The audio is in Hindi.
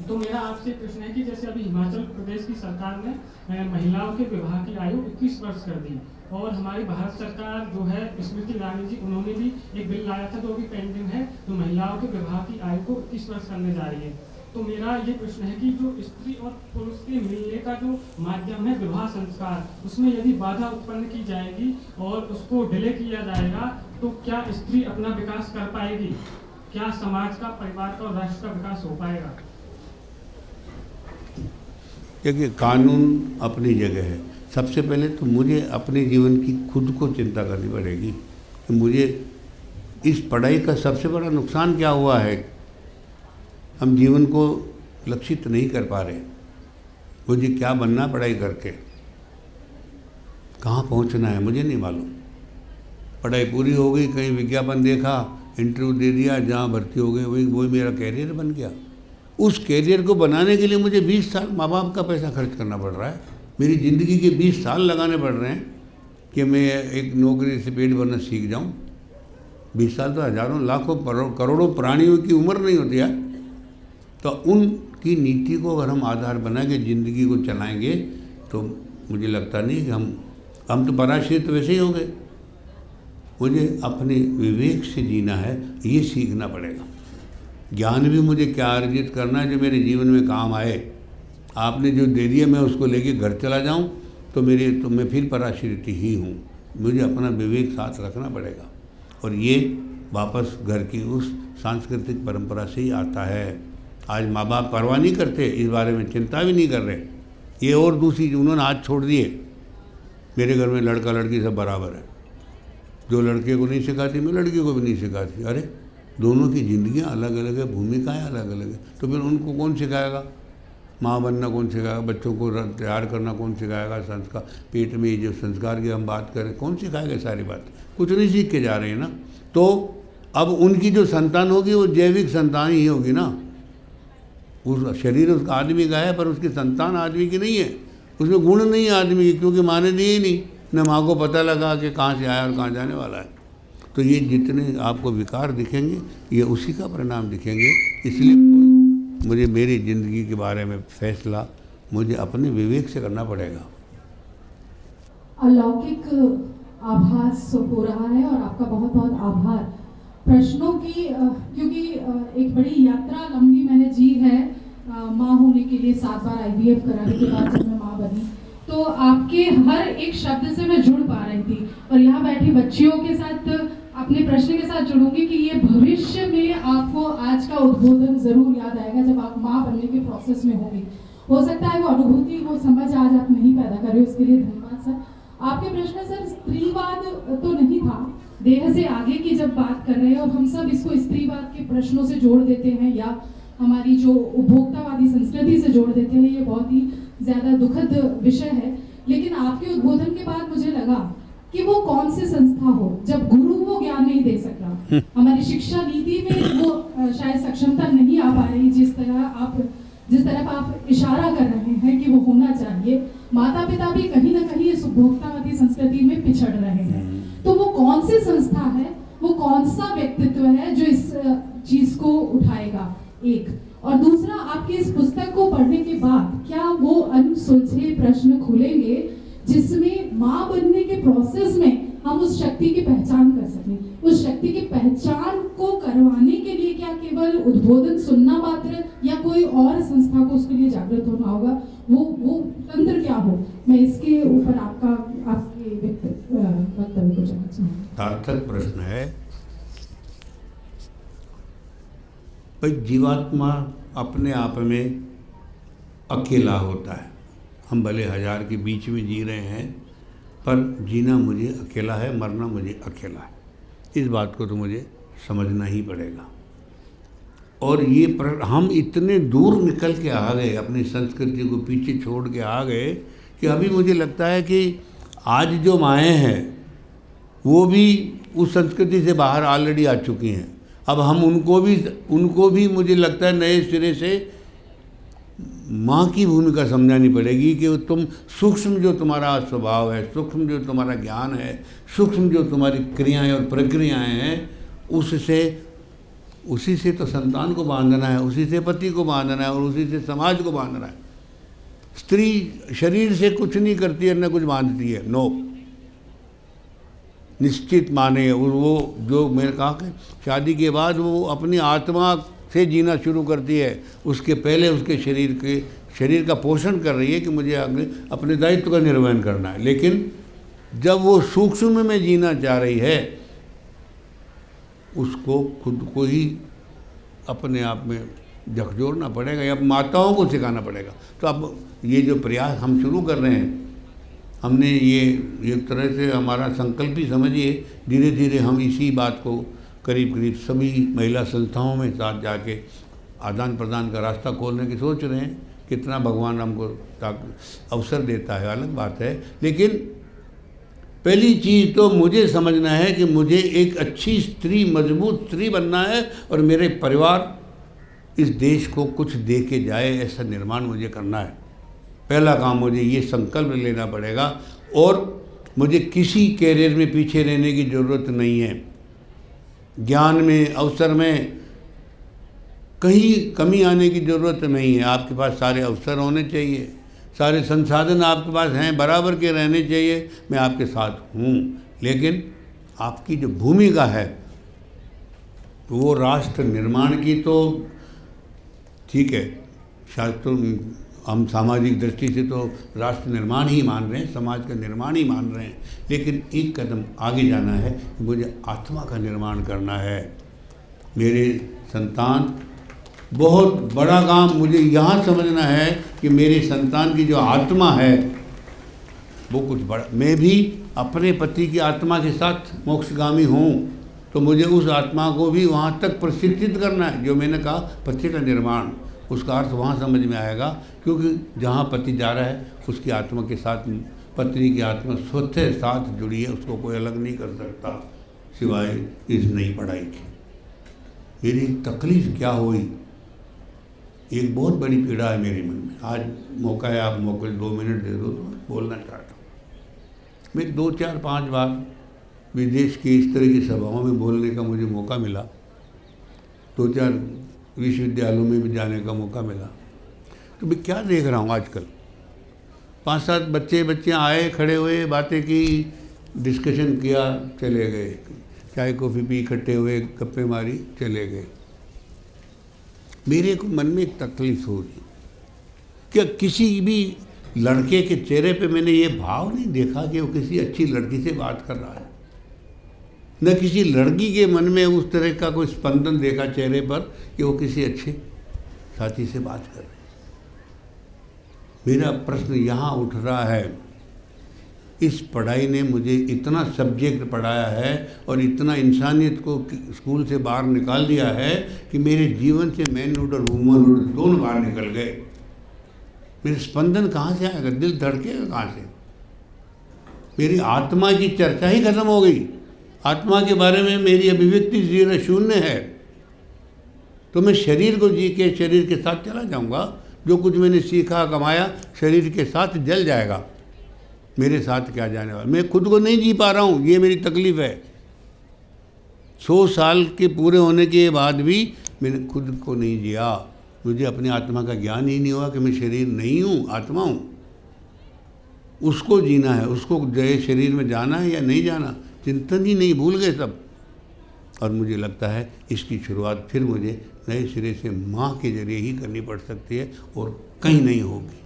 तो मेरा आपसे प्रश्न है कि जैसे अभी हिमाचल प्रदेश की सरकार ने महिलाओं के विवाह की आयु 21 वर्ष कर दी, और हमारी भारत सरकार जो है स्मृति ईरानी जी, उन्होंने भी एक बिल लाया था जो अभी पेंडिंग है, तो महिलाओं के विवाह की आयु को 21 वर्ष करने जा रही है। तो मेरा ये प्रश्न है कि जो स्त्री और पुरुष के मिलने का जो माध्यम है विवाह संस्कार, उसमें यदि बाधा उत्पन्न की जाएगी और उसको डिले किया जाएगा, तो क्या स्त्री अपना विकास कर पाएगी? क्या समाज का, परिवार का और राष्ट्र का विकास हो पाएगा? देखिए, कानून अपनी जगह है। सबसे पहले तो मुझे अपने जीवन की खुद को चिंता करनी पड़ेगी कि मुझे इस पढ़ाई का सबसे बड़ा नुकसान क्या हुआ है। हम जीवन को लक्षित नहीं कर पा रहे। मुझे क्या बनना पढ़ाई करके, कहाँ पहुँचना है मुझे नहीं मालूम। पढ़ाई पूरी हो गई, कहीं विज्ञापन देखा, इंटरव्यू दे दिया, जहाँ भर्ती हो गई वही मेरा कैरियर बन गया। उस कैरियर को बनाने के लिए मुझे 20 साल माँ बाप का पैसा खर्च करना पड़ रहा है। मेरी ज़िंदगी के 20 साल लगाने पड़ रहे हैं कि मैं एक नौकरी से पेट भरना सीख जाऊँ। 20 साल तो हज़ारों लाखों करोड़ों प्राणियों की उम्र नहीं होती यार। तो उनकी नीति को अगर हम आधार बना के ज़िंदगी को चलाएंगे तो मुझे लगता नहीं कि हम तो पराश्रित वैसे ही हो गए। मुझे अपने विवेक से जीना है, ये सीखना पड़ेगा। ज्ञान भी मुझे क्या अर्जित करना है जो मेरे जीवन में काम आए। आपने जो दे दिया मैं उसको लेके घर चला जाऊं तो मैं फिर पराश्रित ही हूँ। मुझे अपना विवेक साथ रखना पड़ेगा, और ये वापस घर की उस सांस्कृतिक परंपरा से ही आता है। आज माँ बाप परवाह नहीं करते, इस बारे में चिंता भी नहीं कर रहे। ये और दूसरी उन्होंने हाथ छोड़ दिए। मेरे घर में लड़का लड़की सब बराबर है। जो लड़के को नहीं सिखाती मैं लड़की को भी नहीं सिखाती। अरे दोनों की ज़िंदगियाँ अलग अलग है, भूमिकाएँ अलग अलग है, तो फिर उनको कौन सिखाएगा? माँ बनना कौन सिखाएगा? बच्चों को तैयार करना कौन सिखाएगा? संस्कार पेट में जो संस्कार की हम बात करें कौन सिखाएगा? सारी बात कुछ नहीं सीख के जा रहे हैं ना। तो अब उनकी जो संतान होगी वो जैविक संतान ही होगी ना। उस शरीर उसका आदमी का है पर उसकी संतान आदमी की नहीं है। उसमें गुण नहीं है आदमी की, क्योंकि माँ ने दिए ही नहीं। न माँ को पता लगा कि कहाँ से आया और कहाँ जाने वाला है। तो ये जितने आपको विकार दिखेंगे ये उसी का परिणाम दिखेंगे। इसलिए मुझे मेरी ज़िंदगी के बारे में फैसला मुझे अपने विवेक से करना पड़ेगा। अलौकिक आभास हो रहा है और आपका बहुत बहुत आभार। प्रश्नों की क्योंकि एक बड़ी यात्रा लंबी मैंने जी है माँ होने के लिए। 7 बार IVF कराने के बाद जब मैं माँ बनी तो आपके हर एक शब्द से मैं जुड़ पा रही थी, और यहाँ बैठी बच्चियों के साथ अपने प्रश्न के साथ जुड़ूंगी कि ये भविष्य में आपको आज का उद्बोधन जरूर याद आएगा जब आप माँ बनने के प्रोसेस में होंगे। हो सकता है वो अनुभूति, वो समझ आज आप नहीं पैदा कर रहे हो, इसके लिए धन्यवाद सर। आपके प्रश्न सर स्त्रीवाद तो नहीं था, देह से आगे की जब बात कर रहे हैं और हम सब इसको स्त्रीवाद के प्रश्नों से जोड़ देते हैं या हमारी जो उपभोक्तावादी संस्कृति से जोड़ देते हैं, ये बहुत ही ज्यादा दुखद विषय है। लेकिन आपके उद्बोधन के बाद मुझे लगा कि वो कौन सी संस्था हो जब गुरु वो ज्ञान नहीं दे सकता। हमारी शिक्षा नीति में वो शायद सक्षमता नहीं आ पा रही जिस तरफ आप इशारा कर रहे हैं कि वो होना चाहिए। माता पिता भी कहीं ना कहीं इस उपभोक्तावादी संस्कृति में पिछड़ रहे हैं। तो वो कौन सी संस्था है, वो कौन सा व्यक्तित्व है जो इस चीज को उठाएगा? एक और दूसरा, आपकी इस पुस्तक को पढ़ने के बाद क्या वो अनसुलझे प्रश्न खुलेंगे जिसमें माँ बनने के प्रोसेस में हम उस शक्ति की पहचान कर सकें? उस शक्ति की पहचान को करवाने के लिए क्या केवल उद्बोधन सुनना मात्र या कोई और संस्था को उसके लिए जागृत होना होगा? वो तंत्र क्या हो? मैं इसके ऊपर आपके वक्तव्य को जानना चाहूँगी। सार्थक प्रश्न है भाई। जीवात्मा अपने आप में अकेला होता है। हम भले 1000 के बीच में जी रहे हैं पर जीना मुझे अकेला है, मरना मुझे अकेला है। इस बात को तो मुझे समझना ही पड़ेगा। और ये हम इतने दूर निकल के आ गए, अपनी संस्कृति को पीछे छोड़ के आ गए कि अभी मुझे लगता है कि आज जो माएँ हैं वो भी उस संस्कृति से बाहर ऑलरेडी आ चुकी हैं। अब हम उनको भी मुझे लगता है नए सिरे से माँ की भूमिका समझानी पड़ेगी कि तुम सूक्ष्म जो तुम्हारा स्वभाव है, सूक्ष्म जो तुम्हारा ज्ञान है, सूक्ष्म जो तुम्हारी क्रियाएं और प्रक्रियाएं हैं, उससे उसी से तो संतान को बांधना है, उसी से पति को बांधना है और उसी से समाज को बांधना है। स्त्री शरीर से कुछ नहीं करती है, न कुछ बांधती है। नो, निश्चित माने। और वो जो मैंने कहा कि शादी के बाद वो अपनी आत्मा से जीना शुरू करती है, उसके पहले उसके शरीर का पोषण कर रही है कि मुझे आगे अपने दायित्व का निर्वहन करना है। लेकिन जब वो सूक्ष्म में जीना चाह रही है, उसको खुद को ही अपने आप में झकझोरना पड़ेगा या माताओं को सिखाना पड़ेगा। तो अब ये जो प्रयास हम शुरू कर रहे हैं, हमने ये एक तरह से हमारा संकल्प ही समझिए। धीरे धीरे हम इसी बात को करीब करीब सभी महिला संस्थाओं में साथ जाके आदान प्रदान का रास्ता खोलने की सोच रहे हैं। कितना भगवान हमको अवसर देता है अलग बात है, लेकिन पहली चीज़ तो मुझे समझना है कि मुझे एक अच्छी स्त्री, मजबूत स्त्री बनना है और मेरे परिवार इस देश को कुछ दे के जाए, ऐसा निर्माण मुझे करना है। पहला काम मुझे ये संकल्प लेना पड़ेगा और मुझे किसी कैरियर में पीछे रहने की ज़रूरत नहीं है। ज्ञान में, अवसर में कहीं कमी आने की ज़रूरत नहीं है। आपके पास सारे अवसर होने चाहिए, सारे संसाधन आपके पास हैं, बराबर के रहने चाहिए। मैं आपके साथ हूँ, लेकिन आपकी जो भूमिका है वो राष्ट्र निर्माण की तो ठीक है, शायद हम सामाजिक दृष्टि से तो राष्ट्र निर्माण ही मान रहे हैं, समाज का निर्माण ही मान रहे हैं, लेकिन एक कदम आगे जाना है कि मुझे आत्मा का निर्माण करना है। मेरे संतान, बहुत बड़ा काम मुझे यहाँ समझना है कि मेरे संतान की जो आत्मा है वो कुछ बड़ा। मैं भी अपने पति की आत्मा के साथ मोक्षगामी हूँ, तो मुझे उस आत्मा को भी वहाँ तक प्रशिक्षित करना है। जो मैंने कहा पति का निर्माण, उसका अर्थ वहाँ समझ में आएगा, क्योंकि जहाँ पति जा रहा है उसकी आत्मा के साथ पत्नी की आत्मा स्वतः साथ जुड़ी है, उसको कोई अलग नहीं कर सकता सिवाय इस नई पढ़ाई के। मेरी तकलीफ़ क्या हुई, एक बहुत बड़ी पीड़ा है मेरे मन में। आज मौका है, आप मौके 2 मिनट दे दो तो बोलना चाहता हूँ। मैं 2, 4, 5 बार विदेश की इस तरह की सभाओं में बोलने का मुझे मौका मिला, 2, 4 विश्वविद्यालयों में भी जाने का मौका मिला। तो मैं क्या देख रहा हूँ आजकल, 5, 7 बच्चियाँ आए, खड़े हुए, बातें की, डिस्कशन किया, चले गए, चाय कॉफ़ी पी, इकट्ठे हुए, गप्पे मारी, चले गए। मेरे को मन में एक तकलीफ हो रही, क्या किसी भी लड़के के चेहरे पे मैंने ये भाव नहीं देखा कि वो किसी अच्छी लड़की से बात कर रहा है, न किसी लड़की के मन में उस तरह का कोई स्पंदन देखा चेहरे पर कि वो किसी अच्छे साथी से बात कर रहे हैं। मेरा प्रश्न यहाँ उठ रहा है, इस पढ़ाई ने मुझे इतना सब्जेक्ट पढ़ाया है और इतना इंसानियत को स्कूल से बाहर निकाल दिया है कि मेरे जीवन से मैनहुड और वुमनहुड दोनों बाहर निकल गए। मेरे स्पंदन कहाँ से आएगा, दिल धड़केगा कहाँ से? मेरी आत्मा की चर्चा ही खत्म हो गई। आत्मा के बारे में मेरी अभिव्यक्ति 0 शून्य है। तो मैं शरीर को जी के शरीर के साथ चला जाऊंगा। जो कुछ मैंने सीखा, कमाया, शरीर के साथ जल जाएगा। मेरे साथ क्या जाने वाला? मैं खुद को नहीं जी पा रहा हूँ, ये मेरी तकलीफ़ है। 100 साल के पूरे होने के बाद भी मैंने खुद को नहीं जिया। मुझे अपनी आत्मा का ज्ञान ही नहीं हुआ कि मैं शरीर नहीं हूँ, आत्मा हूँ। उसको जीना है, उसको नए शरीर में जाना है या नहीं जाना, चिंतन ही नहीं, भूल गए सब। और मुझे लगता है इसकी शुरुआत फिर मुझे नए सिरे से माँ के जरिए ही करनी पड़ सकती है और कहीं नहीं होगी।